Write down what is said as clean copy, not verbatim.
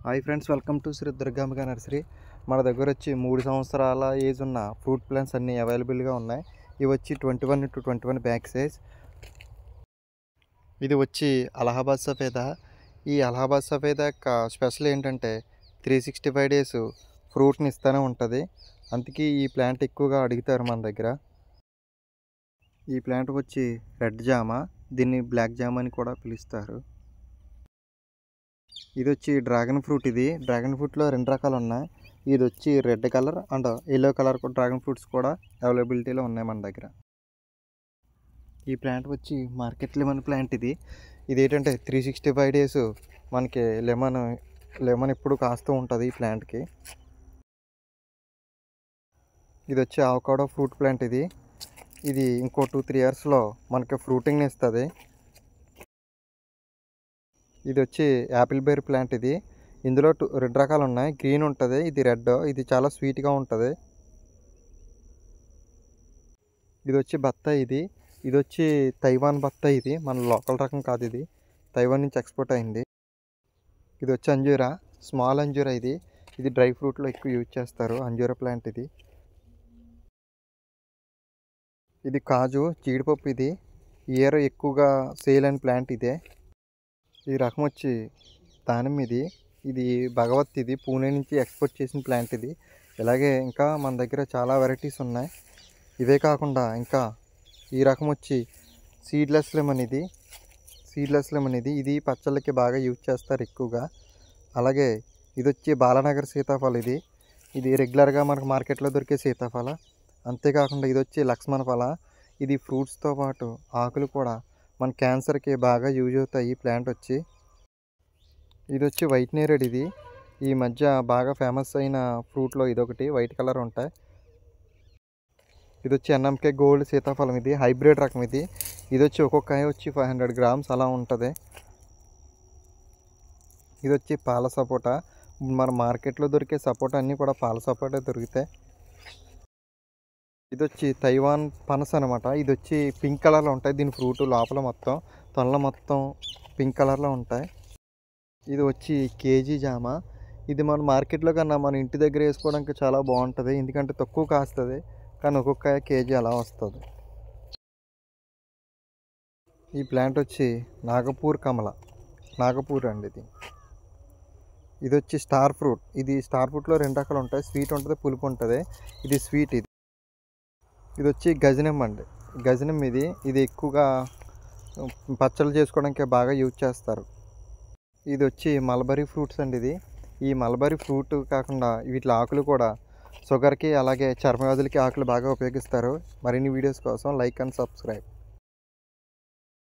Hi friends, welcome to Sri Durgambika nursery. మన దగ్గర వచ్చి 3 సంవత్సరాల ఏజ్ ఉన్న ఫ్రూట్ ప్లాంట్స్ అన్నీ అవైలబుల్గా ఉన్నాయి. ఇవి వచ్చి 21x21 బ్యాగ్ సైజ్. ఇది వచ్చి అలహాబాద్ సఫేదా. ఈ అలహాబాద్ సఫేదా యొక్క స్పెషల్ ఏంటంటే 365 డేస్ ఫ్రూట్ని ఇస్తూనే ఉంటుంది. అందుకే ఈ ప్లాంట్ ఎక్కువగా అడుగుతారు మన దగ్గర. ఈ ప్లాంట్ వచ్చి రెడ్ జామ, దీన్ని బ్లాక్ జామ అని కూడా పిలుస్తారు. ఇది వచ్చి డ్రాగన్ ఫ్రూట్. ఇది డ్రాగన్ ఫ్రూట్లో 2 రకాలు ఉన్నాయి. ఇది వచ్చి red colour and yellow colour dragon fruits కూడా అవైలబిలిటీలో ఉన్నాయి మన దగ్గర. ఈ ప్లాంట్ వచ్చి మార్కెట్ లెమన్ ప్లాంట్. ఇది ఏంటంటే 365 డేస్ మనకి లెమన్ ఎప్పుడు కాస్తూ ఉంటుంది ఈ ప్లాంట్కి. ఇది వచ్చి అవకాడో ఫ్రూట్ ప్లాంట్. ఇది ఇంకో 2-3 ఇయర్స్లో మనకి ఫ్రూటింగ్ని ఇస్తుంది. ఇది వచ్చి యాపిల్ బెర్రీ ప్లాంట్. ఇందులో 2 రకాలు ఉన్నాయి. గ్రీన్ ఉంటుంది, ఇది రెడ్. ఇది చాలా స్వీట్గా ఉంటుంది. ఇది వచ్చి బత్తాయి. ఇది వచ్చి తైవాన్ బత్తాయి. ఇది మన లోకల్ రకం కాదు, ఇది తైవాన్ నుంచి ఎక్స్పోర్ట్ అయింది. ఇది వచ్చి అంజూరా, స్మాల్ అంజూరా. ఇది డ్రై ఫ్రూట్లో ఎక్కువ యూజ్ చేస్తారు అంజూరా ప్లాంట్. ఇది కాజు, జీడిపప్పు. ఇది ఇయర్ ఎక్కువగా సేల్ అయిన ప్లాంట్ ఇదే. ఈ రకం వచ్చి దానిమ్మ. ఇది భగవత్. ఇది పూణే నుంచి ఎక్స్పోర్ట్ చేసిన ప్లాంట్. ఇలాగే ఇంకా మన దగ్గర చాలా వెరైటీస్ ఉన్నాయి. ఇవే కాకుండా ఇంకా ఈ రకం వచ్చి సీడ్లెస్ లెమన్. ఇది పచ్చళ్ళకి బాగా యూజ్ చేస్తారు ఎక్కువగా. అలాగే ఇది వచ్చి బాలానగర్ సీతాఫలం. ఇది రెగ్యులర్గా మనకు మార్కెట్లో దొరికే సీతాఫల. అంతేకాకుండా ఇది వచ్చి లక్ష్మణ ఫల. ఇది ఫ్రూట్స్తో పాటు ఆకులు కూడా మన క్యాన్సర్కి బాగా యూజ్ అవుతాయి ఈ ప్లాంట్ వచ్చి. ఇది వచ్చి వైట్ నేరేడ్. ఈ మధ్య బాగా ఫేమస్ అయిన ఫ్రూట్లో ఇదొకటి, వైట్ కలర్ ఉంటాయి. ఇది వచ్చి ఎన్ఎంకే గోల్డ్ సీతాఫలం. ఇది హైబ్రిడ్ రకం. ఇది వచ్చి ఒక్కొక్క కాయ వచ్చి 500 గ్రామ్స్ అలా ఉంటుంది. ఇది వచ్చి పాల సపోటా. మన మార్కెట్లో దొరికే సపోటా అన్నీ కూడా పాల సపోటా దొరుకుతాయి. ఇది వచ్చి తైవాన్ పనస అనమాట. ఇది వచ్చి పింక్ కలర్లో ఉంటాయి. దీని ఫ్రూట్ లోపల మొత్తం తొనలు మొత్తం పింక్ కలర్లో ఉంటాయి. ఇది వచ్చి కేజీ జామ. ఇది మన మార్కెట్లో కన్నా మన ఇంటి దగ్గర వేసుకోవడానికి చాలా బాగుంటుంది, ఎందుకంటే తక్కువ కాస్తుంది, కానీ ఒక్కొక్క కేజీ అలా వస్తుంది. ఈ ప్లాంట్ వచ్చి నాగపూర్ కమల, నాగపూర్ అండి. ఇది వచ్చి స్టార్ ఫ్రూట్. స్టార్ ఫ్రూట్లో 2 రకాలు ఉంటాయి, స్వీట్ ఉంటుంది, పులుపు ఉంటుంది. ఇది స్వీట్. ఇది వచ్చి గజనిమ్మ అండి. గజనిమ్మ. ఇది ఎక్కువగా పచ్చళ్ళు చేసుకోవడానికి బాగా యూజ్ చేస్తారు. ఇది వచ్చి మల్బరీ ఫ్రూట్స్ అండి. ఈ మల్బరీ ఫ్రూట్ కాకుండా వీటి ఆకులు కూడా షుగర్కి అలాగే చర్మ వ్యాధులకి ఆకులు బాగా ఉపయోగిస్తారు. మరిన్ని వీడియోస్ కోసం లైక్ అండ్ సబ్స్క్రైబ్.